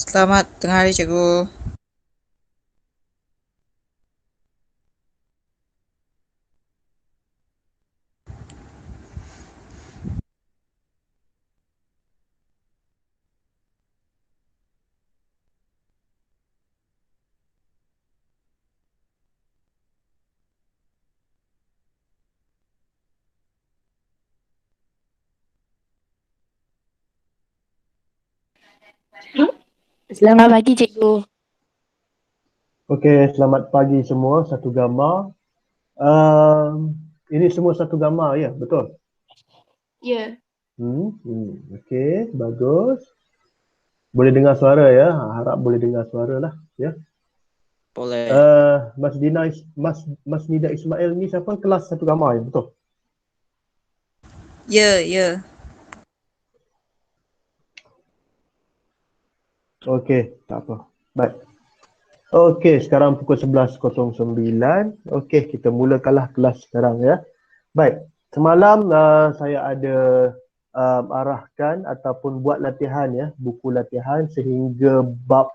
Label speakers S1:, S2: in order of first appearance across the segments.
S1: Selamat tengah hari, Cikgu.
S2: Selamat pagi, Cikgu.
S3: Okey, selamat pagi semua. Satu gambar. Ini semua satu gambar ya, betul?
S2: Ya.
S3: Okey, bagus. Boleh dengar suara ya? Harap boleh dengar suara lah ya.
S1: Boleh.
S3: Mas Nida Ismail ni siapa? Kelas satu gambar ya, betul?
S1: Ya.
S3: Okey, tak apa. Baik. Okey, sekarang pukul 11.09. Okey, kita mulakanlah kelas sekarang ya. Baik, semalam saya ada arahkan ataupun buat latihan ya, buku latihan sehingga bab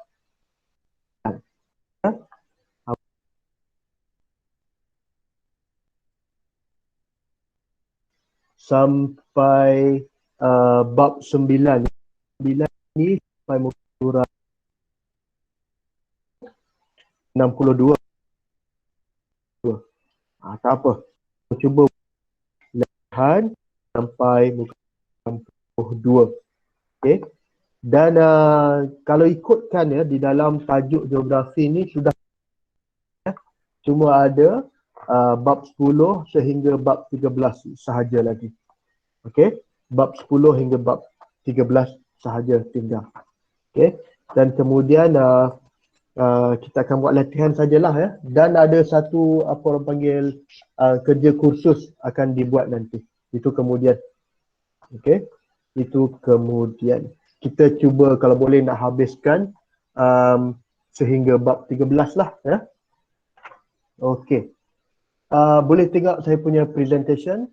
S3: sampai bab 9. 9 ni sampai muka surat 62. Tak apa. Cuba latihan sampai muka 62. Okey. Dan kalau ikutkan ya di dalam tajuk geografi ni sudah cuma ada bab 10 sehingga bab 13 sahaja lagi. Okey, bab 10 hingga bab 13 sahaja tinggal. Okey, dan kemudian kita akan buat latihan sajalah ya. Dan ada satu apa orang panggil kerja kursus akan dibuat nanti. Itu kemudian. Okey, itu kemudian. Kita cuba kalau boleh nak habiskan sehingga bab 13 lah ya. Okey. Boleh tengok saya punya presentation?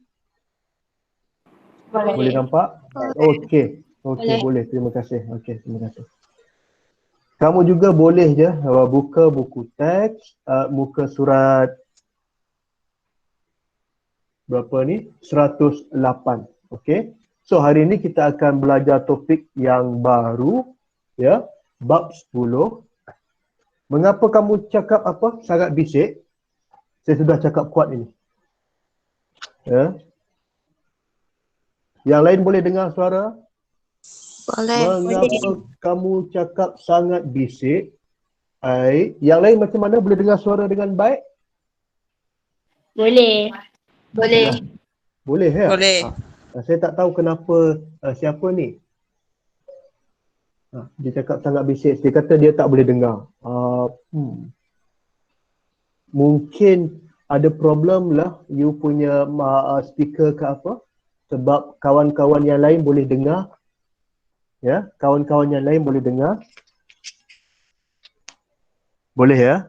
S3: Boleh nampak? Okey. Boleh. Terima kasih. Okey, terima kasih. Kamu juga boleh je buka buku teks, muka surat berapa ni? 108. Okey. So hari ini kita akan belajar topik yang baru ya, bab 10. Mengapa kamu cakap apa? Sangat bising. Saya sudah cakap kuat ini. Ya. Yang lain boleh dengar suara?
S1: Boleh.
S3: Mengapa kamu cakap sangat bising? Yang lain macam mana? Boleh dengar suara dengan baik?
S2: Boleh.
S3: Boleh ya?
S1: Boleh.
S3: Saya tak tahu kenapa siapa ni. Dia cakap sangat bising. Dia kata dia tak boleh dengar. Mungkin ada problem lah you punya speaker ke apa. Sebab kawan-kawan yang lain boleh dengar. Ya, kawan-kawan yang lain boleh dengar. Boleh ya?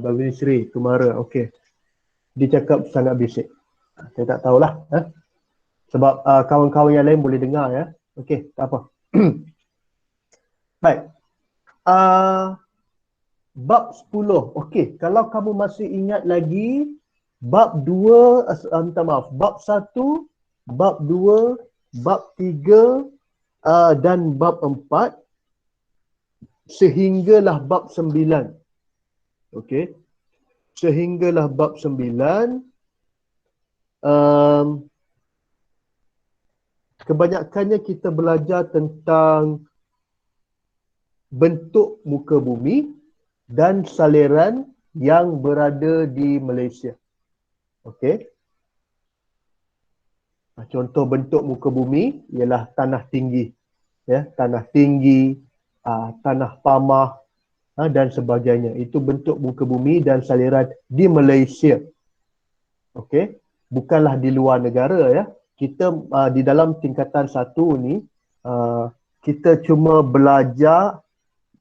S3: Bavinisri Kumara. Okey. Dia cakap sangat bising. Saya tak tahulah. Sebab kawan-kawan yang lain boleh dengar ya. Okey, tak apa. Baik. Bab 10. Okey, kalau kamu masih ingat lagi bab 2, minta maaf, bab 1, bab 2, bab 3 dan bab 4 sehinggalah bab 9. Okey. Sehinggalah bab 9. Kebanyakannya kita belajar tentang bentuk muka bumi dan saliran yang berada di Malaysia. Okey. Contoh bentuk muka bumi ialah tanah tinggi. Ya, tanah tinggi, tanah pamah dan sebagainya. Itu bentuk muka bumi dan saliran di Malaysia. Okey. Bukanlah di luar negara ya. Kita di dalam tingkatan 1 ni kita cuma belajar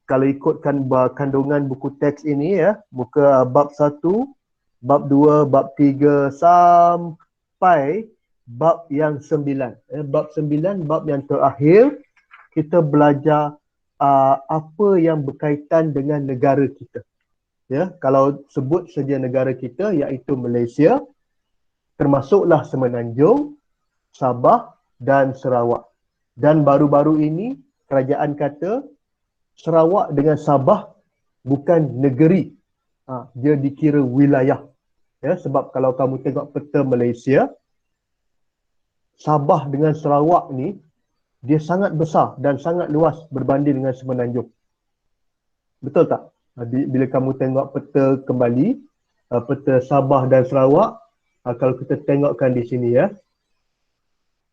S3: kalau ikutkan kandungan buku teks ini ya, muka bab 1, bab 2, bab 3 sampai bab yang 9. Bab 9 bab yang terakhir kita belajar apa yang berkaitan dengan negara kita. Ya, kalau sebut saja negara kita iaitu Malaysia, termasuklah Semenanjung, Sabah dan Sarawak. Dan baru-baru ini kerajaan kata Sarawak dengan Sabah bukan negeri. Dia dikira wilayah. Ya, sebab kalau kamu tengok peta Malaysia, Sabah dengan Sarawak ni dia sangat besar dan sangat luas berbanding dengan Semenanjung. Betul tak? Bila kamu tengok peta kembali, peta Sabah dan Sarawak, kalau kita tengokkan di sini ya.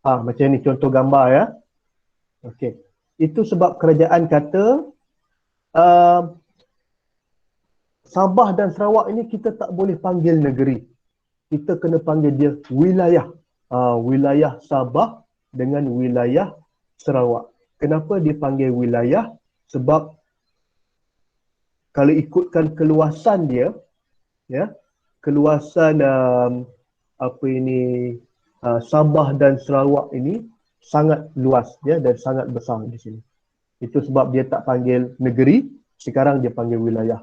S3: Macam ni contoh gambar ya. Okey. Itu sebab kerajaan kata Sabah dan Sarawak ini kita tak boleh panggil negeri. Kita kena panggil dia wilayah. Wilayah Sabah dengan wilayah Sarawak. Kenapa dipanggil wilayah? Sebab kalau ikutkan keluasan dia, ya, keluasan Sabah dan Sarawak ini sangat luas ya, dan sangat besar di sini. Itu sebab dia tak panggil negeri, sekarang dia panggil wilayah.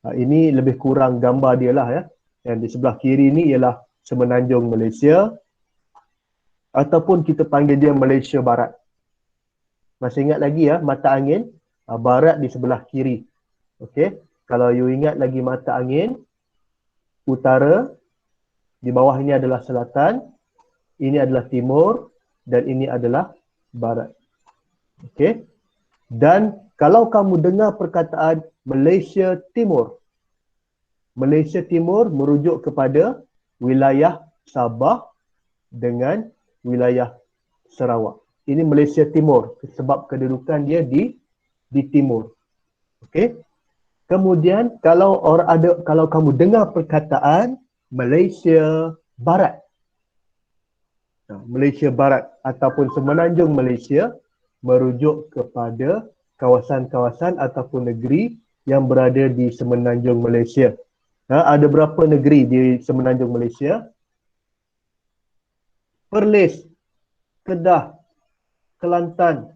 S3: Ini lebih kurang gambar dia lah ya. Yang di sebelah kiri ni ialah Semenanjung Malaysia, ataupun kita panggil dia Malaysia Barat. Masih ingat lagi ya, mata angin barat di sebelah kiri. Okey, kalau you ingat lagi mata angin utara, di bawah ini adalah selatan, ini adalah timur dan ini adalah barat. Okey. Dan kalau kamu dengar perkataan Malaysia Timur, Malaysia Timur merujuk kepada wilayah Sabah dengan wilayah Sarawak. Ini Malaysia Timur sebab kedudukan dia di timur. Okey. Kemudian kalau kamu dengar perkataan Malaysia Barat, Malaysia Barat ataupun Semenanjung Malaysia merujuk kepada kawasan-kawasan ataupun negeri yang berada di Semenanjung Malaysia. Ada berapa negeri di Semenanjung Malaysia? Perlis, Kedah, Kelantan,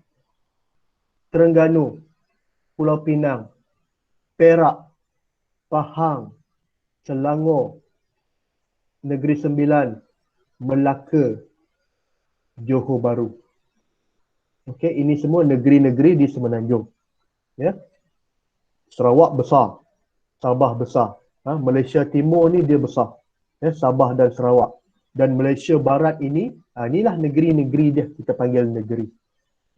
S3: Terengganu, Pulau Pinang, Perak, Pahang, Selangor, Negeri Sembilan, Melaka, Johor Bahru. Okey, ini semua negeri-negeri di Semenanjung. Ya. Sarawak besar, Sabah besar. Malaysia Timur ni dia besar. Ya, Sabah dan Sarawak. Dan Malaysia Barat ini, inilah negeri-negeri dia, kita panggil negeri.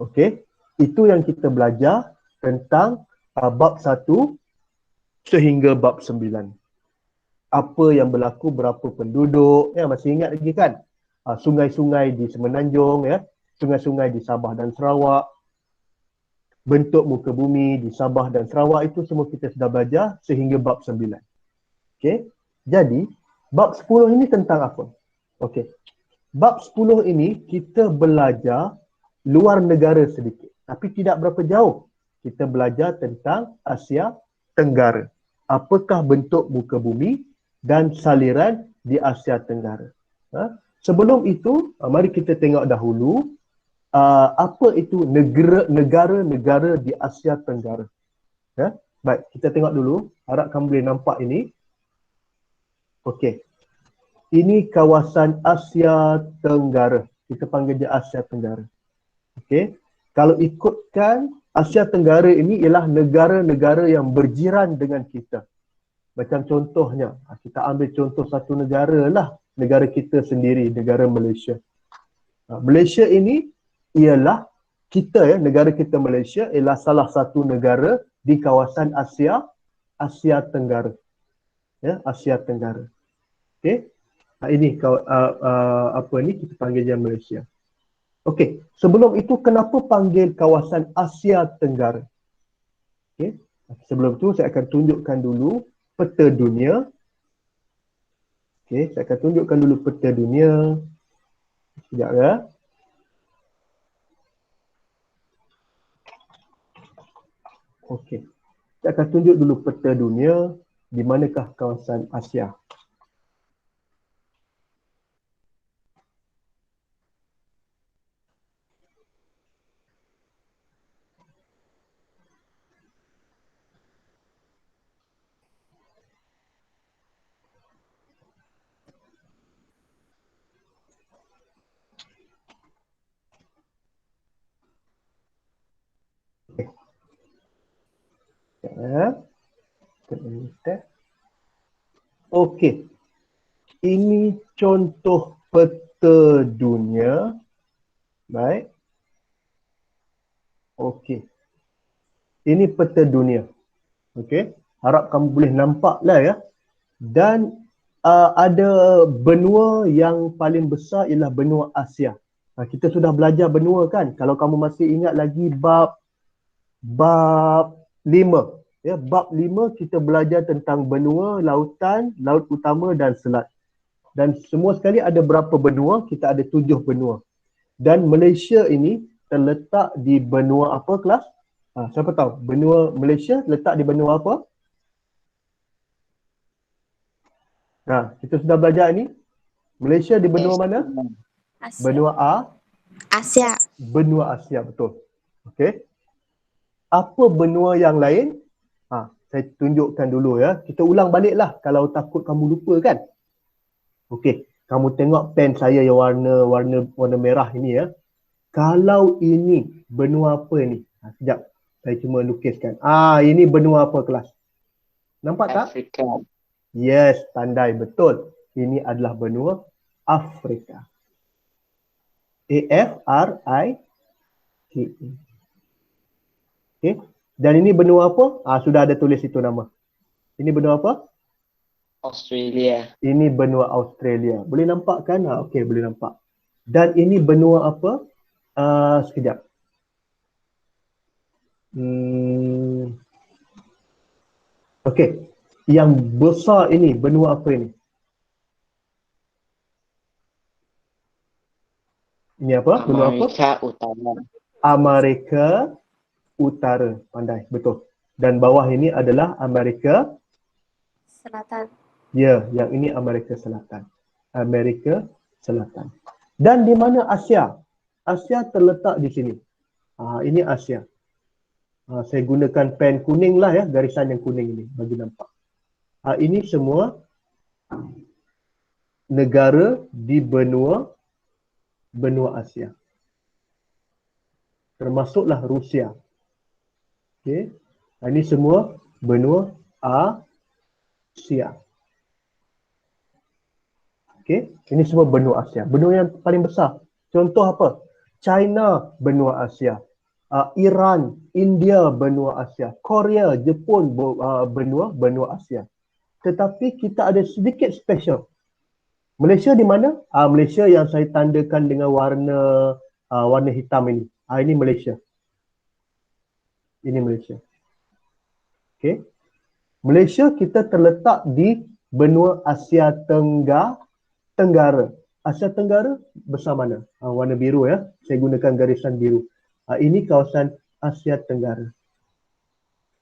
S3: Okey, itu yang kita belajar tentang bab 1 sehingga bab 9. Apa yang berlaku, berapa penduduk, ya, masih ingat lagi kan? Sungai-sungai di Semenanjung, ya, sungai-sungai di Sabah dan Sarawak, bentuk muka bumi di Sabah dan Sarawak, itu semua kita sudah belajar sehingga bab 9. Okey. Jadi, bab 10 ini tentang apa? Okey. Bab 10 ini kita belajar luar negara sedikit, tapi tidak berapa jauh. Kita belajar tentang Asia Tenggara. Apakah bentuk muka bumi dan saliran di Asia Tenggara. Sebelum itu, mari kita tengok dahulu apa itu negara-negara di Asia Tenggara. Ya? Baik, kita tengok dulu. Harap kamu boleh nampak ini. Okey. Ini kawasan Asia Tenggara. Kita panggil dia Asia Tenggara. Okey. Kalau ikutkan Asia Tenggara ini ialah negara-negara yang berjiran dengan kita. Macam contohnya, kita ambil contoh satu negara lah, negara kita sendiri, negara Malaysia. Malaysia ini ialah kita, ya, negara kita Malaysia ialah salah satu negara di kawasan Asia Tenggara. Ya, Asia Tenggara. Okey. Ini kita panggil dia Malaysia. Okey, sebelum itu kenapa panggil kawasan Asia Tenggara? Okey, sebelum itu saya akan tunjukkan dulu peta dunia. Okey, saya akan tunjukkan dulu peta dunia. Sekejap ya. Okey, saya akan tunjuk dulu peta dunia di manakah kawasan Asia. Okey. Ini contoh peta dunia. Baik. Okey. Ini peta dunia. Okey. Harap kamu boleh nampak lah ya. Dan ada benua yang paling besar ialah benua Asia. Kita sudah belajar benua kan? Kalau kamu masih ingat lagi bab 5. Ya, bab 5 kita belajar tentang benua, lautan, laut utama dan selat. Dan semua sekali ada berapa benua? Kita ada 7 benua. Dan Malaysia ini terletak di benua apa kelas? Siapa tahu? Benua Malaysia letak di benua apa? Kita sudah belajar ni. Malaysia di benua mana?
S2: Asia.
S3: Benua
S1: Asia.
S3: Benua Asia, betul. Okey. Apa benua yang lain? Saya tunjukkan dulu ya. Kita ulang baliklah kalau takut kamu lupa kan. Okey, kamu tengok pen saya yang warna merah ini ya. Kalau ini benua apa ni? Sekejap. Saya cuma lukiskan. Ini benua apa kelas? Nampak tak?
S4: Afrika.
S3: Yes, pandai betul. Ini adalah benua Afrika. A-F-R-I-K-A. Okey. Dan ini benua apa? Sudah ada tulis itu nama. Ini benua apa?
S4: Australia.
S3: Ini benua Australia. Boleh nampak kan? Okey, boleh nampak. Dan ini benua apa? Sekejap. Okey. Yang besar ini, benua apa ini? Ini apa? Benua apa?
S4: Amerika Utara.
S3: Amerika Utara. Pandai, betul. Dan bawah ini adalah Amerika
S2: Selatan.
S3: Ya, yang ini Amerika Selatan. Amerika Selatan. Dan di mana Asia? Asia terletak di sini. Ini Asia. Saya gunakan pen kuning lah ya, garisan yang kuning ini bagi nampak. Ini semua negara di benua Asia. Termasuklah Rusia. Okey. Ini semua benua Asia. Okey, ini semua benua Asia. Benua yang paling besar. Contoh apa? China benua Asia. Iran, India benua Asia. Korea, Jepun benua Asia. Tetapi kita ada sedikit special. Malaysia di mana? Malaysia yang saya tandakan dengan warna hitam ini. Ini Malaysia. Ini Malaysia. Okey. Malaysia kita terletak di benua Asia Tenggara. Asia Tenggara besar mana? Warna biru ya. Saya gunakan garisan biru. Ini kawasan Asia Tenggara.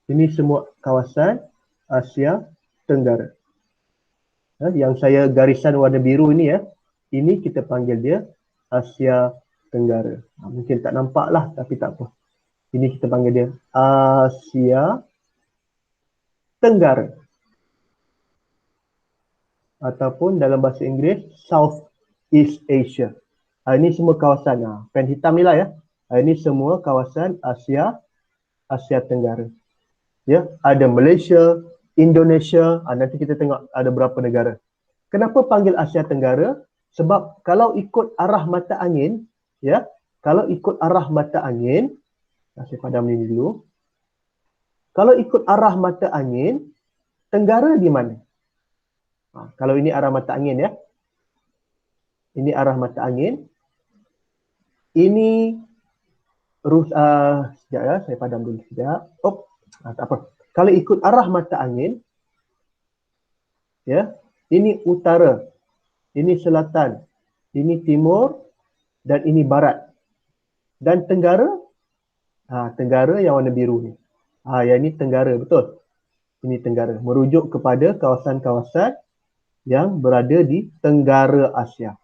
S3: Ini semua kawasan Asia Tenggara. Yang saya garisan warna biru ini ya. Ini kita panggil dia Asia Tenggara. Mungkin tak nampak lah tapi tak apa. Ini kita panggil dia Asia Tenggara. Ataupun dalam bahasa Inggeris South East Asia. Ini semua kawasan. Pen hitam ni lah ya. Ini semua kawasan Asia Tenggara. Ya, ada Malaysia, Indonesia, nanti kita tengok ada berapa negara. Kenapa panggil Asia Tenggara? Sebab kalau ikut arah mata angin, ya, kalau ikut arah mata angin, saya padam ini dulu. Kalau ikut arah mata angin, tenggara di mana? Kalau ini arah mata angin ya. Ini arah mata angin. Ini sekejap ya, saya padam dulu sekejap. Tak apa. Kalau ikut arah mata angin, ya, ini utara, ini selatan, ini timur, dan ini barat. Dan tenggara, tenggara yang warna biru ni. Yang ini tenggara, betul. Ini tenggara, merujuk kepada kawasan-kawasan yang berada di Tenggara Asia.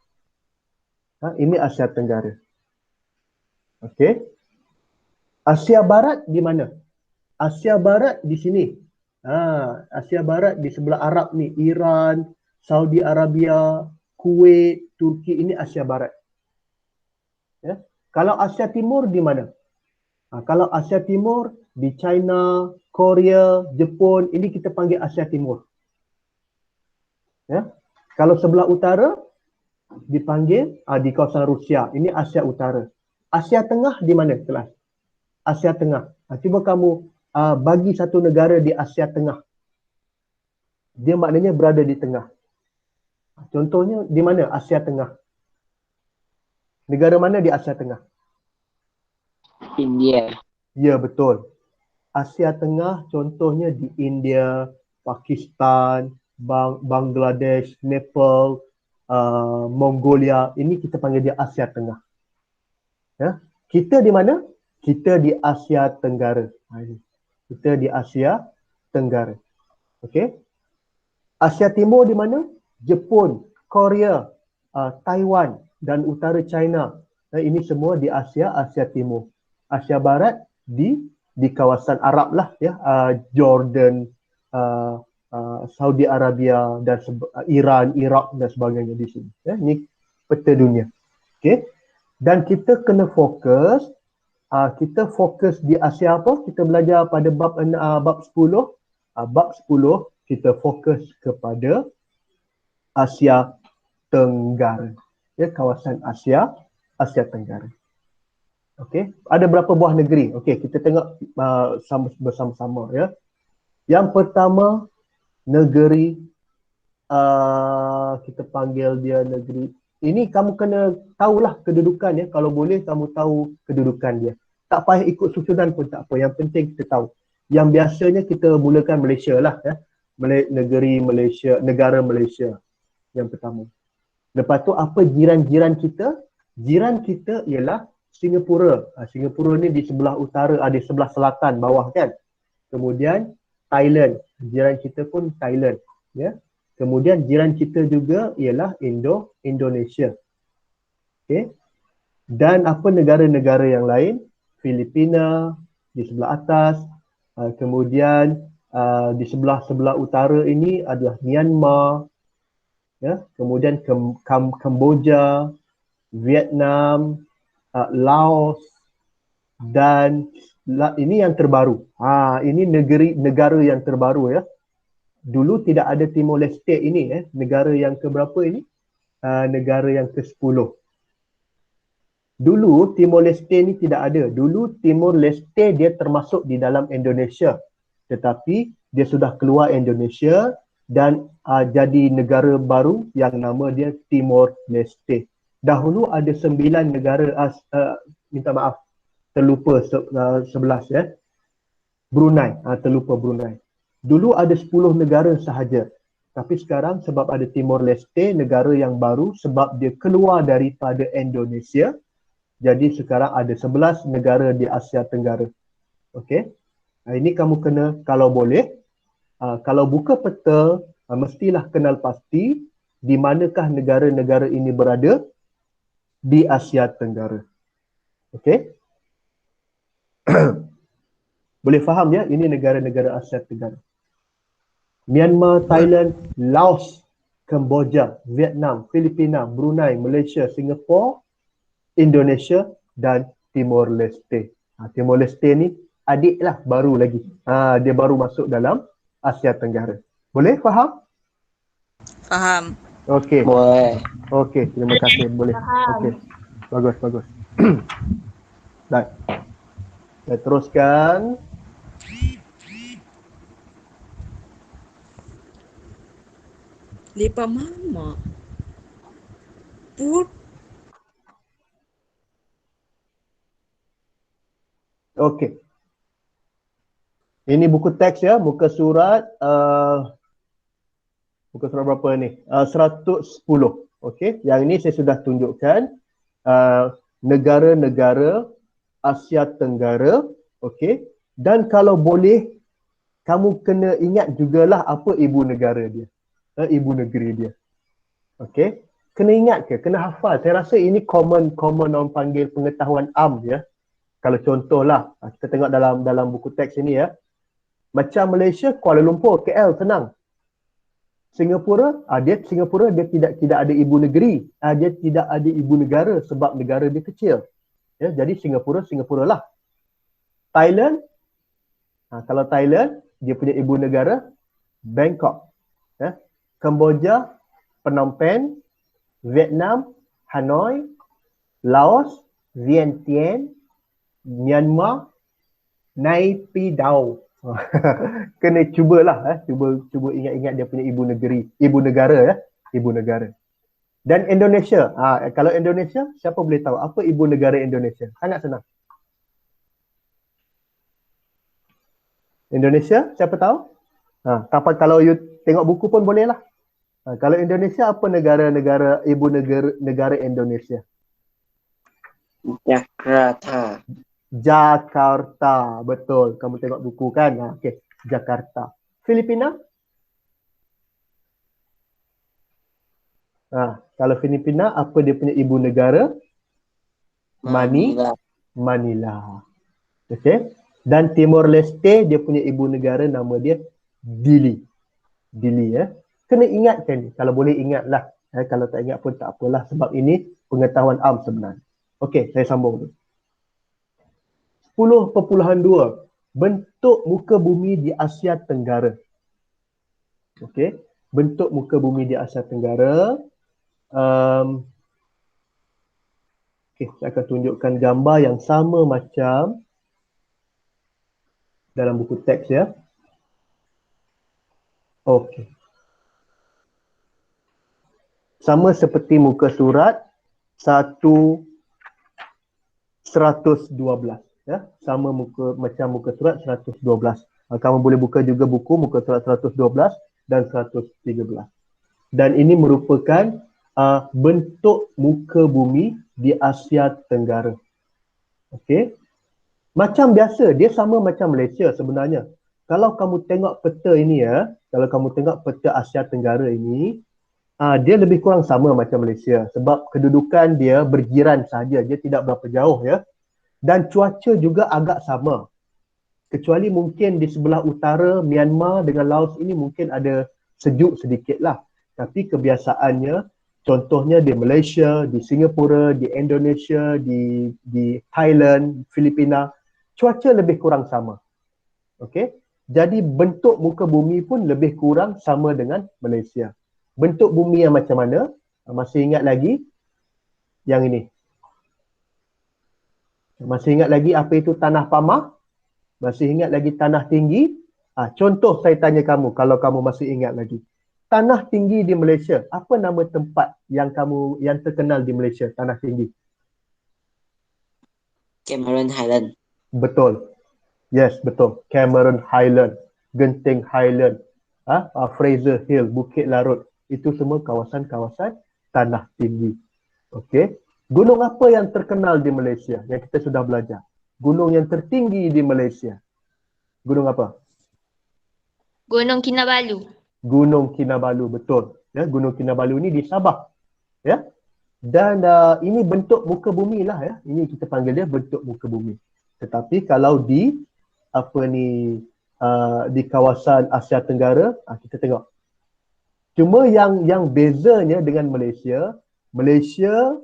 S3: Ini Asia Tenggara. Okey. Asia Barat di mana? Asia Barat di sini. Asia Barat di sebelah Arab ni. Iran, Saudi Arabia, Kuwait, Turki. Ini Asia Barat. Ya. Kalau Asia Timur di mana? Kalau Asia Timur, di China, Korea, Jepun, ini kita panggil Asia Timur. Ya. Kalau sebelah utara, dipanggil di kawasan Rusia. Ini Asia Utara. Asia Tengah di mana kelas? Asia Tengah. Cuba kamu bagi satu negara di Asia Tengah. Dia maknanya berada di tengah. Contohnya di mana Asia Tengah? Negara mana di Asia Tengah?
S4: India.
S3: Ya, betul. Asia Tengah contohnya di India, Pakistan, Bangladesh, Nepal, Mongolia. Ini kita panggil dia Asia Tengah. Ya. Kita di mana? Kita di Asia Tenggara. Kita di Asia Tenggara. Okey. Asia Timur di mana? Jepun, Korea, Taiwan dan utara China. Ini semua di Asia Timur. Asia Barat di kawasan Arab lah ya, Jordan, Saudi Arabia dan Iran, Iraq dan sebagainya di sini. Ya, ini peta dunia. Okey. Dan kita kena fokus, di Asia apa? Kita belajar pada bab 10. Bab 10 kita fokus kepada Asia Tenggara. Ya, kawasan Asia Tenggara. Okey, ada berapa buah negeri? Okey, kita tengok bersama-sama ya. Yang pertama, negeri kita panggil dia negeri. Ini kamu kena tahulah kedudukan ya. Kalau boleh kamu tahu kedudukan dia. Tak payah ikut susunan pun tak apa. Yang penting kita tahu. Yang biasanya kita mulakan Malaysia lah ya. Negara Malaysia yang pertama. Lepas tu apa jiran-jiran kita? Jiran kita ialah Singapura. Singapura ni di sebelah utara, di sebelah selatan bawah kan. Kemudian Thailand. Jiran kita pun Thailand ya. Kemudian jiran kita juga ialah Indonesia. Okey. Dan apa negara-negara yang lain? Filipina di sebelah atas. Kemudian di sebelah utara ini adalah Myanmar. Ya, kemudian Kemboja, Vietnam, Laos dan ini yang terbaru. Ini negara yang terbaru ya. Dulu tidak ada Timor Leste ini negara yang keberapa ini? Negara yang ke-10. Dulu Timor Leste ni tidak ada. Dulu Timor Leste dia termasuk di dalam Indonesia. Tetapi dia sudah keluar Indonesia dan jadi negara baru yang nama dia Timor Leste. Dahulu ada 9 negara, minta maaf, terlupa 11 ya. Brunei, terlupa Brunei. Dulu ada 10 negara sahaja. Tapi sekarang sebab ada Timor Leste, negara yang baru, sebab dia keluar daripada Indonesia, jadi sekarang ada 11 negara di Asia Tenggara. Okey. Ini kamu kena, kalau boleh, kalau buka peta, mestilah kenal pasti di manakah negara-negara ini berada di Asia Tenggara. Okey. Boleh faham ya, ini negara-negara Asia Tenggara. Myanmar, Thailand, Laos, Kemboja, Vietnam, Filipina, Brunei, Malaysia, Singapura, Indonesia dan Timor Leste. Timor Leste ni adik lah, baru lagi. Dia baru masuk dalam Asia Tenggara. Boleh faham?
S1: Faham.
S3: Okey.
S4: Boleh.
S3: Okey, terima kasih. Boleh. Okey. Bagus. Baik. Saya teruskan.
S1: Lepas mama. Put.
S3: Okey. Ini buku teks ya, muka surat berapa ni? 110. Okey, yang ini saya sudah tunjukkan negara-negara Asia Tenggara, okey. Dan kalau boleh kamu kena ingat jugalah apa ibu negara dia. Ibu negeri dia. Okey. Kena ingat ke? Kena hafal. Saya rasa ini common orang panggil pengetahuan am ya. Kalau contohlah, kita tengok dalam buku teks ini ya. Macam Malaysia, Kuala Lumpur, KL, senang. Singapura dia tidak ada ibu negeri. Dia tidak ada ibu negara sebab negara dia kecil. Ya, jadi Singapura lah. Thailand, kalau Thailand, dia punya ibu negara Bangkok. Kemboja, Phnom Penh, Vietnam, Hanoi, Laos, Vientiane, Myanmar, Nay Pyi Taw. Kena cubalah, cuba ingat-ingat dia punya ibu negara. Dan Indonesia, kalau Indonesia, siapa boleh tahu apa ibu negara Indonesia? Sangat senang. Indonesia, siapa tahu? Kalau you tengok buku pun boleh lah. Kalau Indonesia, apa ibu negara Indonesia?
S4: Jakarta.
S3: Jakarta, betul. Kamu tengok buku kan? Okey, Jakarta. Filipina? Kalau Filipina, apa dia punya ibu negara?
S4: Manila.
S3: Manila. Okey. Dan Timor Leste, dia punya ibu negara nama dia Dili. Dili ya. Kena ingatkan, kalau boleh ingatlah. Kalau tak ingat pun tak apalah, sebab ini pengetahuan am sebenarnya. Okey, saya sambung dulu. 10.2 bentuk muka bumi di Asia Tenggara. Okey, bentuk muka bumi di Asia Tenggara. Okey, saya akan tunjukkan gambar yang sama macam dalam buku teks ya. Okey. Sama seperti muka surat 112 ya. Sama macam muka surat 112. Kamu boleh buka juga buku muka surat 112 dan 113. Dan ini merupakan bentuk muka bumi di Asia Tenggara. Okey. Macam biasa, dia sama macam Malaysia sebenarnya. Kalau kamu tengok peta ini ya, kalau kamu tengok peta Asia Tenggara ini, dia lebih kurang sama macam Malaysia sebab kedudukan dia berjiran sahaja, dia tidak berapa jauh ya. Dan cuaca juga agak sama. Kecuali mungkin di sebelah utara Myanmar dengan Laos ini mungkin ada sejuk sedikit lah. Tapi kebiasaannya, contohnya di Malaysia, di Singapura, di Indonesia, di Thailand, Filipina, cuaca lebih kurang sama. Okey. Jadi bentuk muka bumi pun lebih kurang sama dengan Malaysia. Bentuk bumi yang macam mana? Masih ingat lagi? Yang ini. Masih ingat lagi apa itu tanah pamah? Masih ingat lagi tanah tinggi? Contoh saya tanya kamu, kalau kamu masih ingat lagi. Tanah tinggi di Malaysia, apa nama tempat yang terkenal di Malaysia, tanah tinggi?
S4: Cameron Highland.
S3: Betul. Yes, betul. Cameron Highland, Genting Highland, Fraser Hill, Bukit Larut. Itu semua kawasan-kawasan tanah tinggi. Okey. Gunung apa yang terkenal di Malaysia yang kita sudah belajar? Gunung yang tertinggi di Malaysia. Gunung apa?
S2: Gunung Kinabalu.
S3: Gunung Kinabalu, betul. Ya, Gunung Kinabalu ini di Sabah. Ya. Dan ini bentuk muka bumi lah ya. Ini kita panggil dia bentuk muka bumi. Tetapi kalau di di kawasan Asia Tenggara, kita tengok. Cuma yang bezanya dengan Malaysia, Malaysia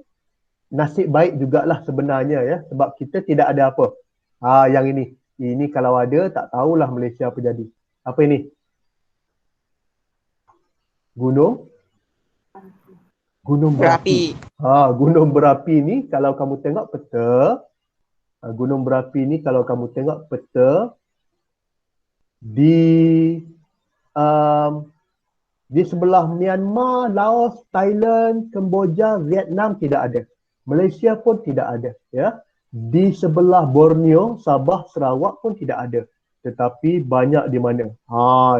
S3: nasib baik jugalah sebenarnya ya, sebab kita tidak ada apa. Yang ini. Ini kalau ada tak tahulah Malaysia apa jadi. Apa ini? Gunung berapi. Gunung berapi ni kalau kamu tengok peta, gunung berapi ni kalau kamu tengok peta di sebelah Myanmar, Laos, Thailand, Kemboja, Vietnam tidak ada. Malaysia pun tidak ada ya. Di sebelah Borneo, Sabah, Sarawak pun tidak ada. Tetapi banyak di mana?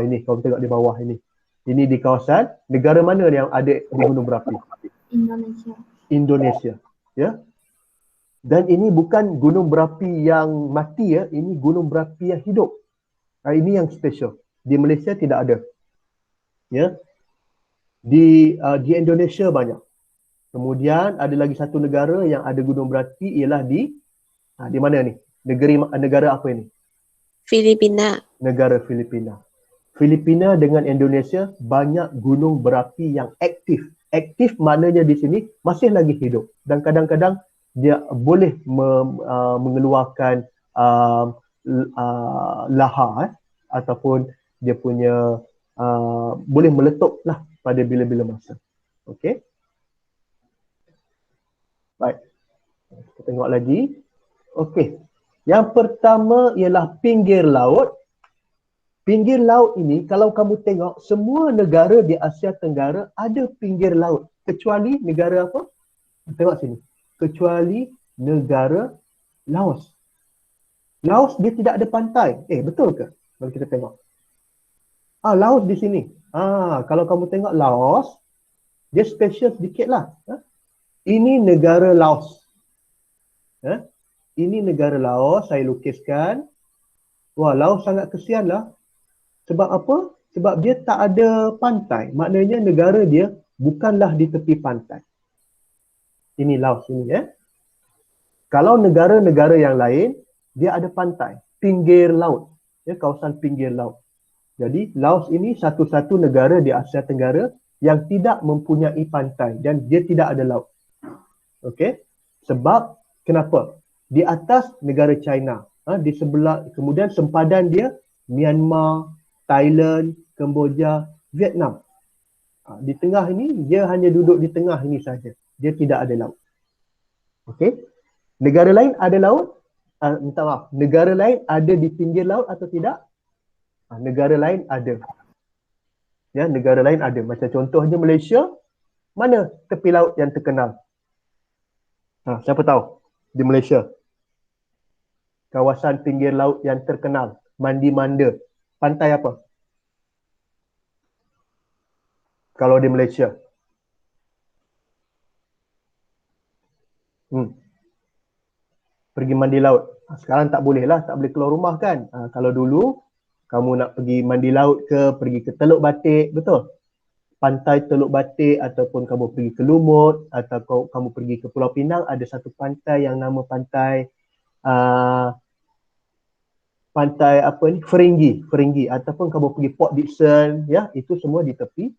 S3: Ini kamu tengok di bawah ini. Ini di kawasan negara mana yang ada di gunung berapi? Indonesia. Ya. Dan ini bukan gunung berapi yang mati ya, ini gunung berapi yang hidup. Ini yang special. Di Malaysia tidak ada. Ya. Di Indonesia banyak. Kemudian ada lagi satu negara yang ada gunung berapi ialah di mana ni? Negara apa ini?
S2: Filipina.
S3: Negara Filipina. Filipina dengan Indonesia banyak gunung berapi yang aktif. Aktif maknanya di sini masih lagi hidup dan kadang-kadang dia boleh mengeluarkan lahar ataupun dia punya boleh meletup lah pada bila-bila masa. Okey. Baik. Kita tengok lagi. Okey. Yang pertama ialah pinggir laut. Pinggir laut ini kalau kamu tengok semua negara di Asia Tenggara ada pinggir laut kecuali negara apa? Tengok sini. Kecuali negara Laos. Laos dia tidak ada pantai. Betul ke? Mari kita tengok. Laos di sini. Kalau kamu tengok Laos, dia special sedikit lah. Ini negara Laos. Ini negara Laos, saya lukiskan. Wah, Laos sangat kesian lah. Sebab apa? Sebab dia tak ada pantai. Maknanya negara dia bukanlah di tepi pantai. Ini Laos ini ya. Kalau negara-negara yang lain, dia ada pantai. Pinggir laut. Ya, kawasan pinggir laut. Jadi Laos ini satu-satu negara di Asia Tenggara yang tidak mempunyai pantai dan dia tidak ada laut. Okey? Sebab kenapa? Di atas negara China, di sebelah, kemudian sempadan dia Myanmar, Thailand, Kemboja, Vietnam. Di tengah ini dia hanya duduk di tengah ini saja. Dia tidak ada laut. Okey? Negara lain ada laut? Minta maaf. Negara lain ada di pinggir laut atau tidak? Negara lain ada. Ya, negara lain ada. Macam contohnya Malaysia, mana tepi laut yang terkenal? Siapa tahu? Di Malaysia. Kawasan pinggir laut yang terkenal, Mandi Manda. Pantai apa? Kalau di Malaysia. Pergi mandi laut. Sekarang tak boleh lah, tak boleh keluar rumah kan. Kalau dulu, kamu nak pergi mandi laut ke, pergi ke Teluk Batik, betul? Pantai Teluk Batik ataupun kamu pergi ke Lumut atau kamu pergi ke Pulau Pinang, ada satu pantai yang nama pantai pantai apa ni? Feringgi ataupun kamu pergi Port Dickson, ya, itu semua di tepi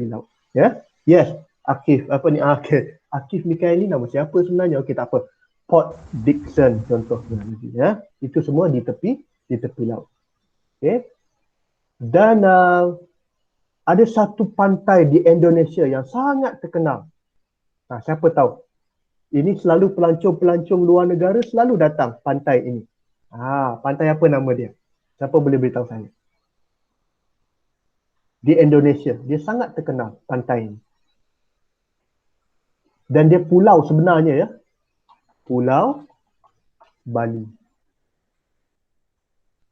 S3: laut, ya. Yes, Akif Akif Mikaeli nama siapa sebenarnya? Okey, tak apa. Port Dickson contohnya, ya. Itu semua di tepi laut. Okey. Dan ada satu pantai di Indonesia yang sangat terkenal. Siapa tahu? Ini selalu pelancong-pelancong luar negara selalu datang pantai ini. Pantai apa nama dia? Siapa boleh beritahu saya? Di Indonesia. Dia sangat terkenal pantai ini. Dan dia pulau sebenarnya ya. Pulau Bali.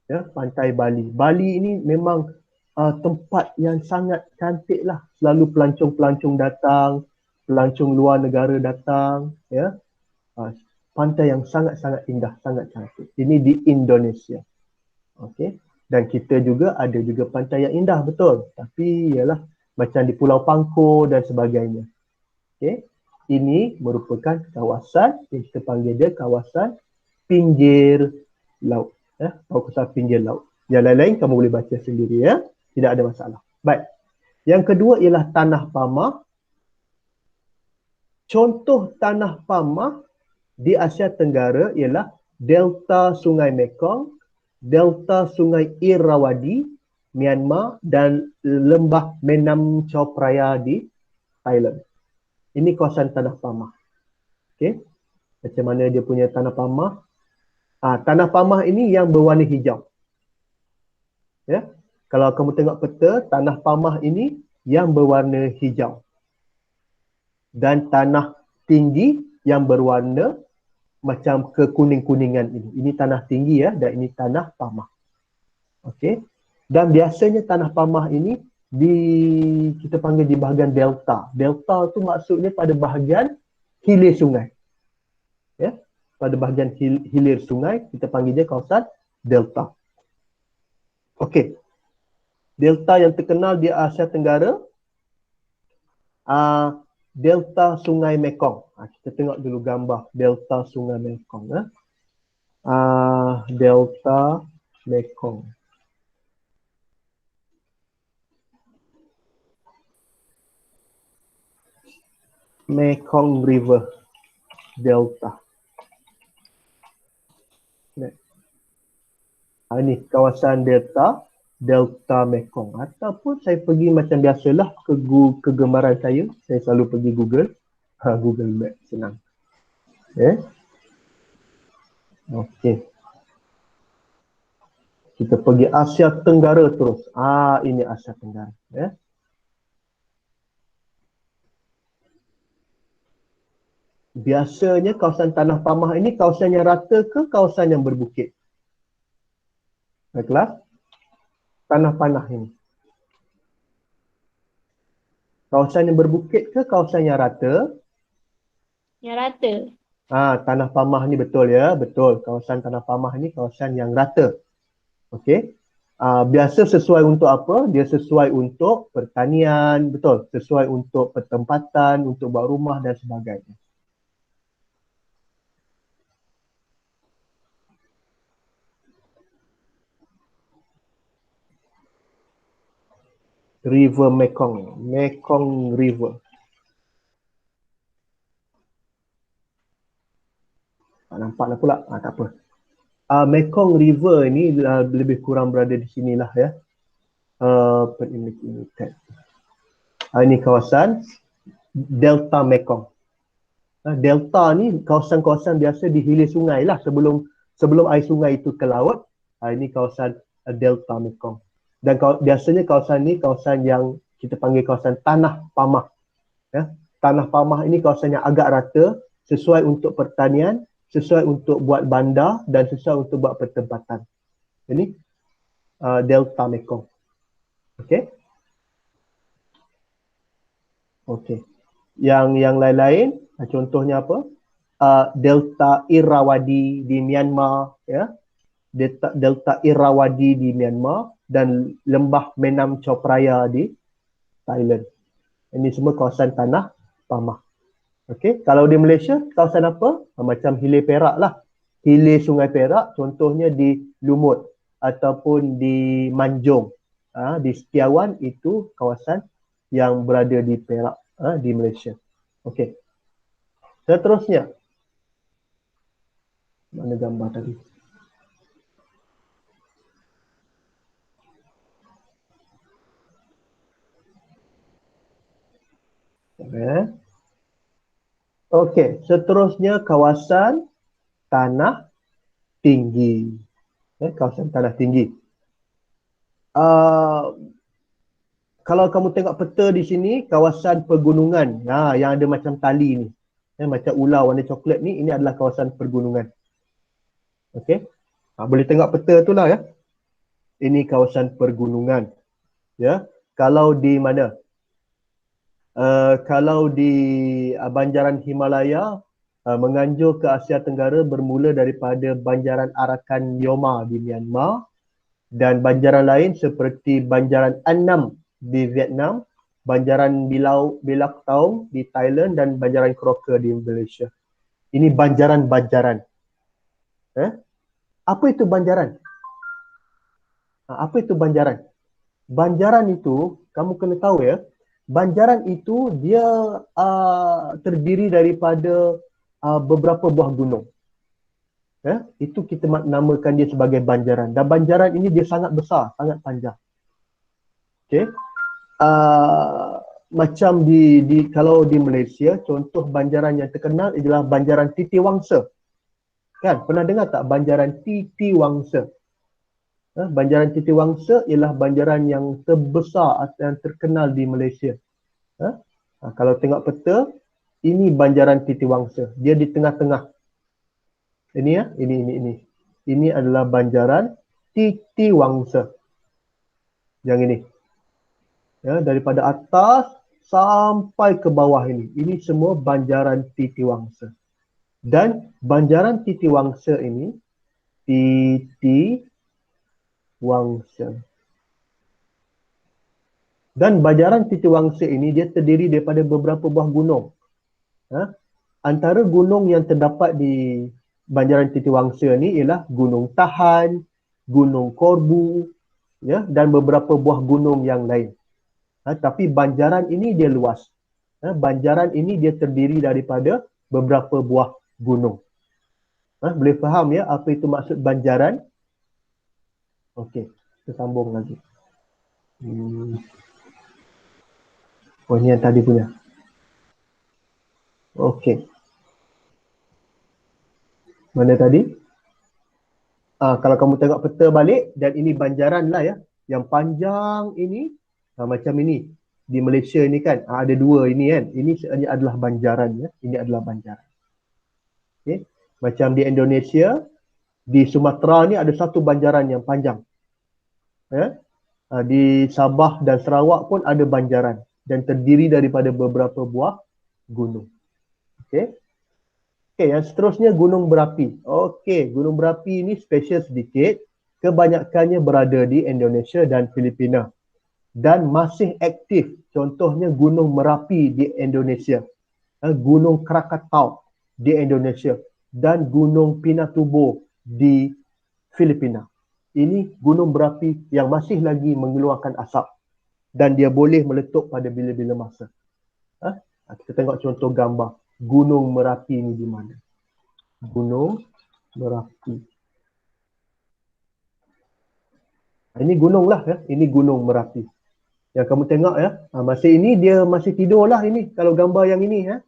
S3: Ya, pantai Bali. Bali ini memang tempat yang sangat cantik lah. Selalu pelancong-pelancong datang, pelancong luar negara datang, ya. Pantai yang sangat-sangat indah, sangat cantik. Ini di Indonesia. Okey. Dan kita juga ada juga pantai yang indah, betul. Tapi ialah macam di Pulau Pangkor dan sebagainya. Okey. Ini merupakan kawasan yang kita panggil dia kawasan pinggir laut. Kawasan pinggir laut. Yang lain-lain kamu boleh baca sendiri ya. Tidak ada masalah. Baik. Yang kedua ialah tanah pamah. Contoh tanah pamah di Asia Tenggara ialah delta Sungai Mekong, delta Sungai Irrawaddy, Myanmar dan lembah Menam Chao Phraya di Thailand. Ini kawasan tanah pamah. Okey. Macam mana dia punya tanah pamah? Tanah pamah ini yang berwarna hijau. Ya. Kalau kamu tengok peta, tanah pamah ini yang berwarna hijau. Dan tanah tinggi yang berwarna macam kekuning-kuningan ini. Ini tanah tinggi ya, dan ini tanah pamah. Okey. Dan biasanya tanah pamah ini kita panggil di bahagian delta. Delta tu maksudnya pada bahagian hilir sungai. Ya, pada bahagian hilir sungai kita panggil dia kawasan delta. Okey. Delta yang terkenal di Asia Tenggara, delta Sungai Mekong. Kita tengok dulu gambar delta Sungai Mekong. Delta Mekong. Mekong River Delta. Ini kawasan Delta Mekong. Ataupun saya pergi macam biasalah kegemaran saya selalu pergi Google. Google Map senang. Okey. Kita pergi Asia Tenggara terus. Ini Asia Tenggara. Biasanya kawasan Tanah Pamah ini kawasan yang rata ke kawasan yang berbukit? Baiklah. Tanah Panah ini. Kawasan yang berbukit ke kawasan yang rata?
S2: Yang rata.
S3: Tanah Pamah ni betul ya. Betul. Kawasan Tanah Pamah ni kawasan yang rata. Okey. Biasa sesuai untuk apa? Dia sesuai untuk pertanian, betul. Sesuai untuk pertempatan, untuk buat rumah dan sebagainya. River Mekong. Mekong River. Tak nampak lah pula. Tak apa. Mekong River ni lebih kurang berada di sinilah ya. Ini kawasan Delta Mekong. Delta ni kawasan-kawasan biasa di hilir sungai lah sebelum air sungai itu ke laut. Ini kawasan Delta Mekong. Dan biasanya kawasan ni kawasan yang kita panggil kawasan Tanah Pamah. Tanah Pamah ini kawasan yang agak rata, sesuai untuk pertanian, sesuai untuk buat bandar dan sesuai untuk buat pertempatan. Ini Delta Mekong. Okey. Okey. Yang lain-lain, contohnya apa? Delta Irrawaddy di Myanmar, ya. Delta Irrawaddy di Myanmar dan lembah Menam Chao Phraya di Thailand. Ini semua kawasan Tanah Pamah. Okey, kalau di Malaysia kawasan apa? Macam hilir Perak lah. Hilir Sungai Perak contohnya di Lumut ataupun di Manjung. Di Setiawan itu kawasan yang berada di Perak, di Malaysia. Okey. Seterusnya. Mana gambar tadi? Okey, seterusnya kawasan tanah tinggi. Kawasan tanah tinggi. Kalau kamu tengok peta di sini, kawasan pegunungan yang ada macam tali ni. Macam ular warna coklat ni, ini adalah kawasan pergunungan. Okey. Boleh tengok peta tu lah ya. Ini kawasan pergunungan. Ya. Kalau di mana? Kalau di banjaran Himalaya, menganjur ke Asia Tenggara bermula daripada banjaran Arakan Nyoma di Myanmar dan banjaran lain seperti banjaran Annam di Vietnam, banjaran Belak Taung di Thailand dan banjaran Crocker di Malaysia. Ini banjaran-banjaran. Apa itu banjaran? Apa itu banjaran? Banjaran itu, kamu kena tahu ya, banjaran itu dia terdiri daripada beberapa buah gunung. Itu kita namakan dia sebagai banjaran. Dan banjaran ini dia sangat besar, sangat panjang. Okay. Macam kalau di Malaysia, contoh banjaran yang terkenal adalah banjaran Titiwangsa. Kan? Pernah dengar tak banjaran Titiwangsa? Banjaran Titiwangsa ialah banjaran yang terbesar yang terkenal di Malaysia. Kalau tengok peta, ini banjaran Titiwangsa. Dia di tengah-tengah. Ini ya, ini. Ini adalah banjaran Titiwangsa. Yang ini. Ya, daripada atas sampai ke bawah ini. Ini semua banjaran Titiwangsa. Dan banjaran Titiwangsa ini Titiwangsa. Dan banjaran Titiwangsa ini dia terdiri daripada beberapa buah gunung. Antara gunung yang terdapat di banjaran Titiwangsa ini ialah Gunung Tahan, Gunung Korbu, ya, dan beberapa buah gunung yang lain. Tapi banjaran ini dia luas. Banjaran ini dia terdiri daripada beberapa buah gunung. Boleh faham ya apa itu maksud banjaran? Okey, kita sambung lagi. Oh, ini yang tadi punya. Okey. Mana tadi? Kalau kamu tengok peta balik, dan ini banjaran lah ya. Yang panjang ini, macam ini. Di Malaysia ni kan, ada dua ini kan. Ini sebenarnya adalah banjaran ya. Ini adalah banjaran. Okay. Macam di Indonesia, di Sumatera ni ada satu banjaran yang panjang. Ya. Di Sabah dan Sarawak pun ada banjaran. Dan terdiri daripada beberapa buah gunung. Okay. Okey, yang seterusnya gunung berapi. Okey, gunung berapi ini special sedikit. Kebanyakannya berada di Indonesia dan Filipina. Dan masih aktif. Contohnya Gunung Merapi di Indonesia. Gunung Krakatau di Indonesia. Dan Gunung Pinatubo di Filipina. Ini gunung berapi yang masih lagi mengeluarkan asap. Dan dia boleh meletup pada bila-bila masa. Kita tengok contoh gambar. Gunung Merapi ini di mana? Gunung Merapi. Ini gunung lah ya. Ini Gunung Merapi. Yang kamu tengok ya. Masa ini dia masih tidur lah ini. Kalau gambar yang ini ya.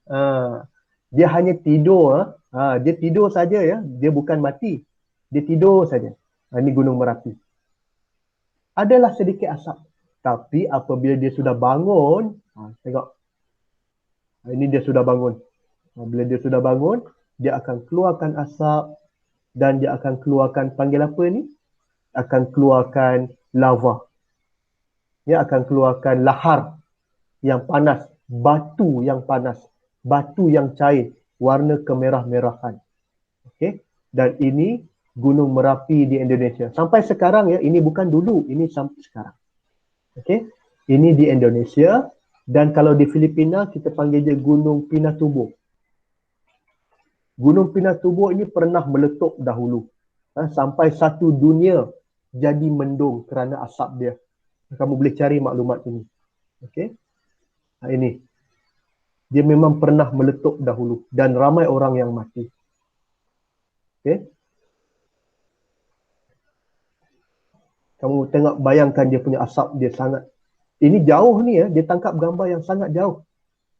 S3: Dia hanya tidur. Dia tidur saja ya. Dia bukan mati. Dia tidur saja. Ini Gunung Merapi. Adalah sedikit asap. Tapi apabila dia sudah bangun. Tengok. Ini dia sudah bangun. Bila dia sudah bangun, dia akan keluarkan asap dan dia akan keluarkan, panggil apa ni? Akan keluarkan lava. Dia akan keluarkan lahar yang panas, batu yang panas, batu yang cair, warna kemerah-merahan. Okey? Dan ini Gunung Merapi di Indonesia. Sampai sekarang ya, ini bukan dulu, ini sampai sekarang. Okey? Ini di Indonesia dan kalau di Filipina kita panggil dia Gunung Pinatubo. Gunung Pinatubo ini pernah meletup dahulu. Sampai satu dunia jadi mendung kerana asap dia. Kamu boleh cari maklumat ini. Okey. Ini. Dia memang pernah meletup dahulu dan ramai orang yang mati. Okey. Kamu tengok, bayangkan dia punya asap dia sangat. Ini jauh ni ya, dia tangkap gambar yang sangat jauh.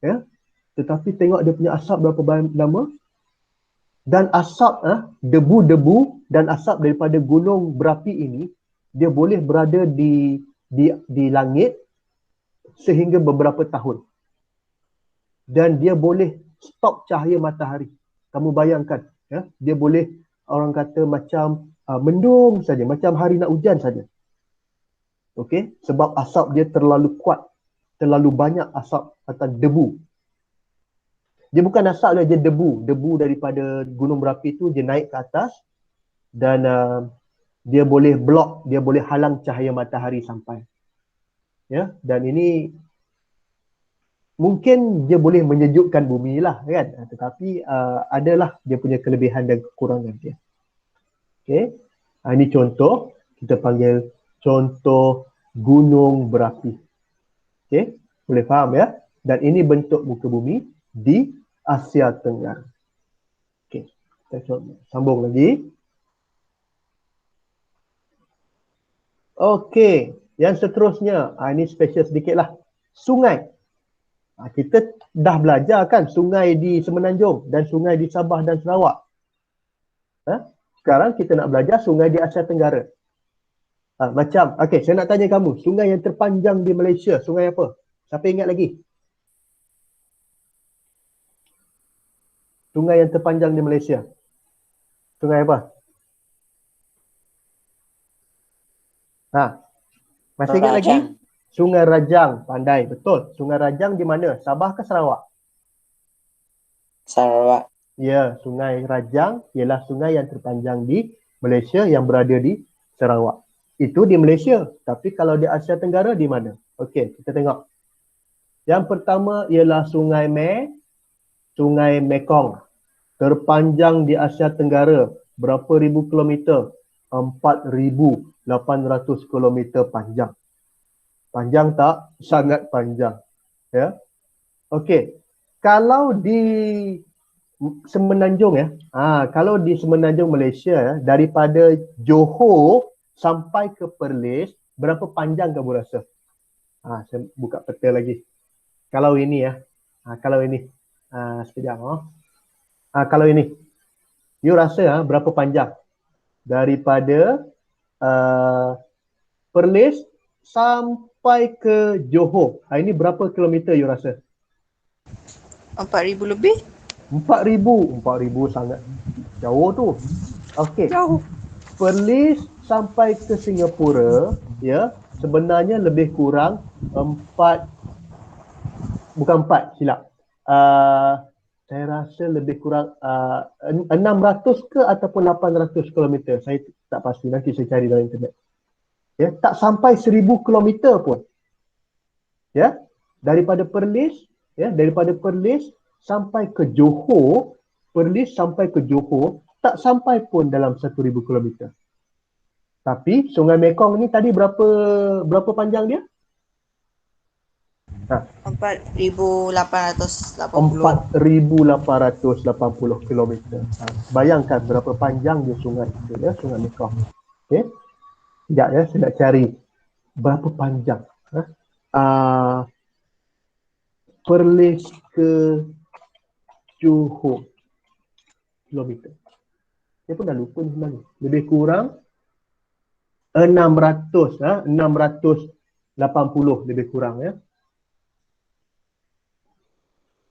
S3: Ya. Tetapi tengok dia punya asap berapa lama. Dan asap, debu-debu dan asap daripada gunung berapi ini, dia boleh berada di langit sehingga beberapa tahun. Dan dia boleh stop cahaya matahari. Kamu bayangkan, ya, dia boleh, orang kata macam mendung saja, macam hari nak hujan saja. Okey, sebab asap dia terlalu kuat, terlalu banyak asap atau debu. Dia bukan asap dia debu. Debu daripada gunung berapi itu dia naik ke atas dan dia boleh block, dia boleh halang cahaya matahari sampai. Ya, dan ini mungkin dia boleh menyejukkan bumi lah kan. Tetapi adalah dia punya kelebihan dan kekurangan dia. Okey. Ini contoh, kita panggil contoh gunung berapi. Okey, boleh faham ya? Dan ini bentuk muka bumi di Asia Tenggara. Okey, kita sambung lagi. Okey, yang seterusnya, ini special sedikit lah. Sungai. Kita dah belajar kan sungai di Semenanjung dan sungai di Sabah dan Sarawak. Sekarang kita nak belajar sungai di Asia Tenggara. Macam, okey, saya nak tanya kamu, sungai yang terpanjang di Malaysia, sungai apa? Siapa ingat lagi? Sungai yang terpanjang di Malaysia. Sungai apa? Masih ingat lagi? Sungai Rajang. Pandai, betul. Sungai Rajang di mana? Sabah ke Sarawak?
S4: Sarawak.
S3: Ya, Sungai Rajang ialah sungai yang terpanjang di Malaysia yang berada di Sarawak. Itu di Malaysia. Tapi kalau di Asia Tenggara di mana? Okey, kita tengok. Yang pertama ialah Sungai Mekong. Terpanjang di Asia Tenggara. Berapa ribu kilometer? 4,800 kilometer panjang. Panjang tak? Sangat panjang. Ya. Okey. Kalau di Semenanjung ya. Kalau di Semenanjung Malaysia ya, daripada Johor sampai ke Perlis, berapa panjang kamu rasa? Saya buka peta lagi. Kalau ini ya, kalau ini, sekejap. Kalau ini, you rasa berapa panjang? Daripada Perlis sampai ke Johor. Ini berapa kilometer you rasa?
S1: 4,000 lebih.
S3: 4,000 sangat jauh tu. Okey.
S1: Jauh.
S3: Perlis sampai ke Singapura, ya, sebenarnya lebih kurang 4, silap. Saya rasa lebih kurang 600 ke ataupun 800 kilometer. Saya tak pasti, nanti saya cari dalam internet. Ya, tak sampai 1,000 kilometer pun. Ya, daripada Perlis sampai ke Johor, Perlis sampai ke Johor tak sampai pun dalam 1,000 kilometer. Tapi Sungai Mekong ni tadi berapa panjang dia?
S1: 4,880.
S3: 4,880 kilometer. Bayangkan berapa panjang dia sungai itu, ya, Sungai Mekong. Okey. Sekejap ya, saya nak cari berapa panjang. Perlis ke Johor kilometer. Saya pun dah lupa ni sebenarnya. Lebih kurang 680 lebih kurang, ya.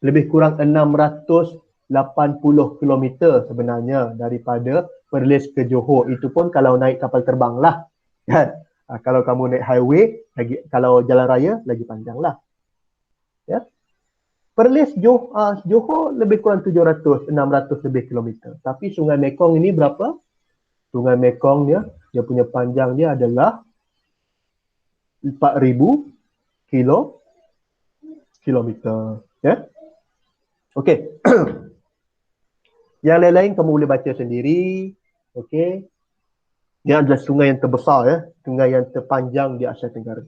S3: Lebih kurang 680 kilometer sebenarnya daripada Perlis ke Johor. Itu pun kalau naik kapal terbang lah. Kan? Kalau kamu naik highway, kalau jalan raya lagi panjang lah. Ya. Perlis Johor lebih kurang 700-600 lebih kilometer. Tapi Sungai Mekong ini berapa? Sungai Mekong dia punya panjang dia adalah 4,000 kilometer. Ya. Okey. Yang lain-lain kamu boleh baca sendiri. Okey. Dia adalah sungai yang terbesar, ya, sungai yang terpanjang di Asia Tenggara.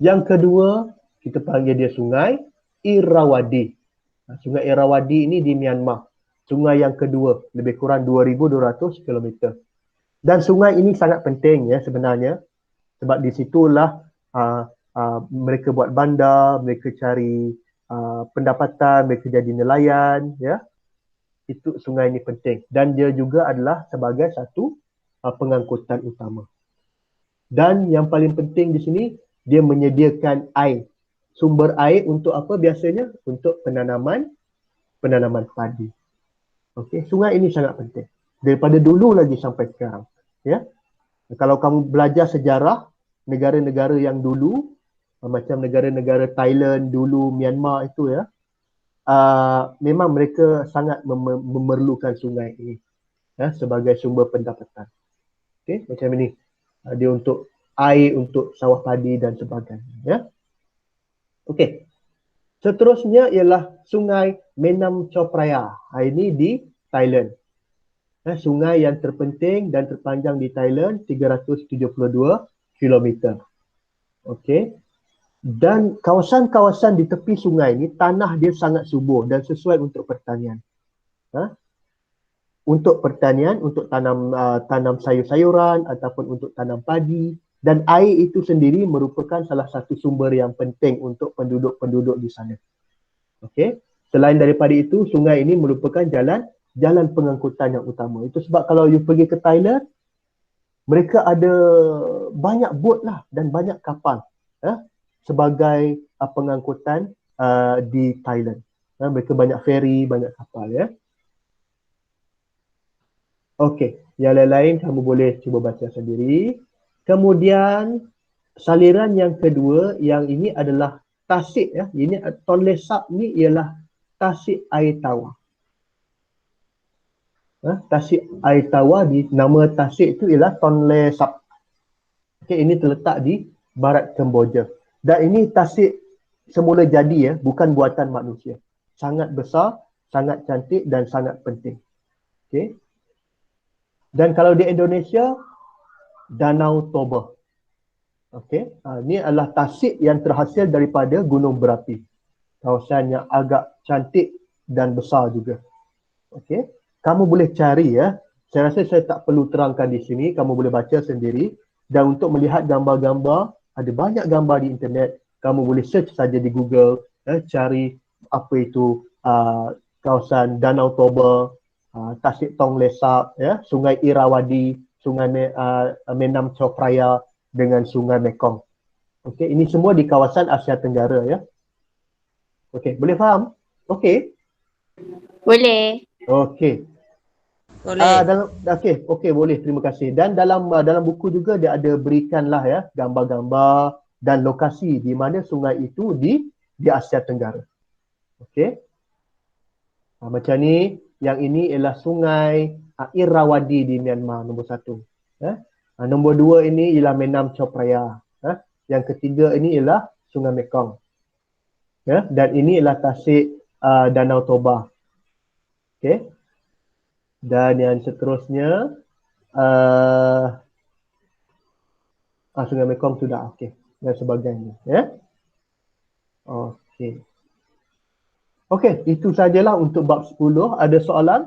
S3: Yang kedua, kita panggil dia Sungai Irrawaddy. Sungai Irrawaddy ini di Myanmar. Sungai yang kedua, lebih kurang 2,200 km. Dan sungai ini sangat penting, ya, sebenarnya, sebab di situlah mereka buat bandar, mereka cari pendapatan, mereka jadi nelayan, ya. Itu sungai ini penting, dan dia juga adalah sebagai satu pengangkutan utama. Dan yang paling penting di sini, dia menyediakan air. Sumber air untuk apa biasanya? Untuk penanaman padi. Okey, sungai ini sangat penting daripada dulu lagi sampai sekarang, ya. Kalau kamu belajar sejarah negara-negara yang dulu, macam negara-negara Thailand dulu, Myanmar itu, ya, memang mereka sangat memerlukan sungai ini, ya, sebagai sumber pendapatan. Okey, macam ini. Dia untuk air, untuk sawah padi dan sebagainya, ya. Okey. Seterusnya ialah Sungai Menam Chao Phraya. Ini di Thailand. Sungai yang terpenting dan terpanjang di Thailand, 372 km. Okey. Dan kawasan-kawasan di tepi sungai ini, tanah dia sangat subur dan sesuai untuk pertanian. Untuk pertanian, untuk tanam sayur-sayuran ataupun untuk tanam padi, dan air itu sendiri merupakan salah satu sumber yang penting untuk penduduk-penduduk di sana. Okey. Selain daripada itu, sungai ini merupakan jalan pengangkutan yang utama. Itu sebab kalau you pergi ke Thailand, mereka ada banyak bot lah dan banyak kapal, sebagai pengangkutan di Thailand. Mereka banyak ferry, banyak kapal, ya. Okey, yang lain-lain kamu boleh cuba baca sendiri. Kemudian saliran yang kedua, yang ini adalah tasik, ya. Ini Tonle Sap ni ialah tasik air tawar. Tasik air tawar, nama tasik itu ialah Tonle Sap. Okey, ini terletak di barat Kemboja. Dan ini tasik semula jadi, ya, bukan buatan manusia. Sangat besar, sangat cantik dan sangat penting. Okey. Dan kalau di Indonesia, Danau Toba. Okey, ini adalah tasik yang terhasil daripada gunung berapi. Kawasan yang agak cantik dan besar juga. Okey, kamu boleh cari, ya. Saya rasa saya tak perlu terangkan di sini, kamu boleh baca sendiri. Dan untuk melihat gambar-gambar, ada banyak gambar di internet. Kamu boleh search saja di Google, cari apa itu kawasan Danau Toba, Tasik Tong Lesak, Sungai Irrawaddy, Sungai Menam Chao Phraya dengan Sungai Mekong. Okey, ini semua di kawasan Asia Tenggara ya. Okey, boleh faham? Okey.
S2: Boleh.
S3: Okey.
S1: Boleh.
S3: Okey, boleh. Terima kasih. Dan dalam buku juga dia ada berikanlah ya gambar-gambar dan lokasi di mana sungai itu di Asia Tenggara. Okey. Macam ni, yang ini ialah Sungai Irrawaddy di Myanmar nombor 1. Nombor 2 ini ialah Menam Chao Phraya. Yang ketiga ini ialah Sungai Mekong. Dan ini ialah Tasik Danau Toba. Okey. Dan yang seterusnya Sungai Mekong sudah, okey, dan sebagainya ya. Okey. Okey, itu sajalah untuk bab 10. Ada soalan?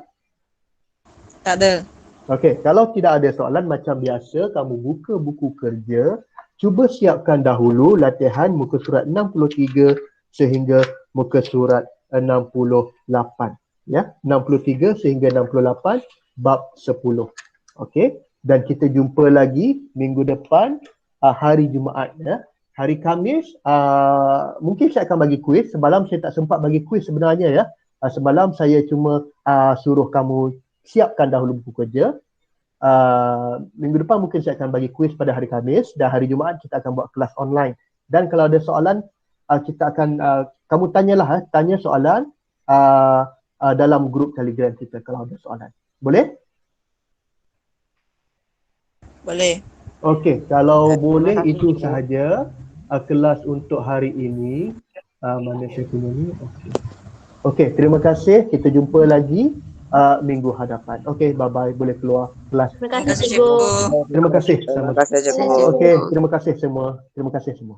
S1: Tak ada.
S3: Okey, kalau tidak ada soalan macam biasa, kamu buka buku kerja, cuba siapkan dahulu latihan muka surat 63 sehingga muka surat 68 ya. 63 sehingga 68 bab 10. Okey, dan kita jumpa lagi minggu depan hari Jumaat ya. Hari Khamis mungkin saya akan bagi kuis. Semalam saya tak sempat bagi kuis sebenarnya ya. Semalam saya cuma suruh kamu siapkan dahulu buku kerja. Minggu depan mungkin saya akan bagi kuis pada hari Khamis, dan hari Jumaat kita akan buat kelas online. Dan kalau ada soalan kita akan kamu tanyalah tanya soalan dalam grup Telegram kita kalau ada soalan. Boleh?
S1: Boleh.
S3: Okey, kalau boleh itu sahaja kelas untuk hari ini. Mana saya punya ni? Okey. Okey, terima kasih. Kita jumpa lagi minggu hadapan. Okey, bye-bye. Boleh keluar kelas.
S2: Terima
S1: Terima
S2: kasih
S1: kasih,
S2: cikgu.
S1: cikgu.
S3: Terima kasih.
S4: Terima kasih, cikgu.
S3: Okey, terima kasih semua. Terima kasih semua.